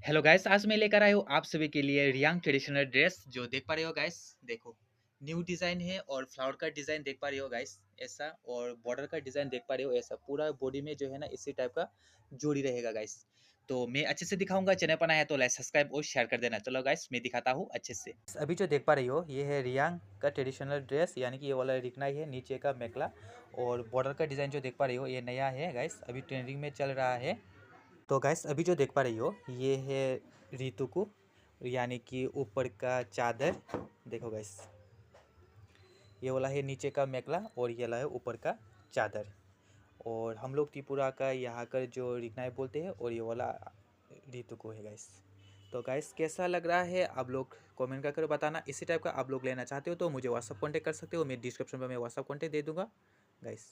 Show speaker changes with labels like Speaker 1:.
Speaker 1: Hello guys, आज मैं लेकर आया हूँ आप सभी के लिए रियांग ट्रेडिशनल ड्रेस। जो देख पा रहे हो गाइस, देखो न्यू डिज़ाइन है और फ्लावर का डिज़ाइन देख पा रहे हो गाइस ऐसा, और बॉर्डर का डिज़ाइन देख पा रहे हो ऐसा। पूरा बॉडी में जो है ना इसी टाइप का जोड़ी रहेगा गाइस। तो मैं अच्छे से दिखाऊंगा। चैनल पर नया है तो लाइक सब्सक्राइब और शेयर कर देना। चलो गाइस मैं दिखाता हूँ अच्छे से। अभी जो देख पा रही हो ये है रियांग का ट्रेडिशनल ड्रेस, यानी कि ये वाला रिकना ही है। नीचे का मेखला और बॉर्डर का डिज़ाइन जो देख पा रही हो ये नया है गाइस, अभी ट्रेंडिंग में चल रहा है। तो गाइस अभी जो देख पा रही हो ये है रितुकु, यानी कि ऊपर का चादर। देखो गाइस, ये वाला है नीचे का मेखला और ये वाला है ऊपर का चादर। और हम लोग त्रिपुरा का यहाँ का जो रिकनाई बोलते हैं, और ये वाला रितुकु है गाइस। तो गाइस कैसा लग रहा है आप लोग कमेंट करके बताना। इसी टाइप का आप लोग लेना चाहते हो तो मुझे व्हाट्सअप कॉन्टेक्ट कर सकते हो। मैं डिस्क्रिप्शन में मैं व्हाट्सअप कॉन्टेक्ट दे दूँगा गाइस।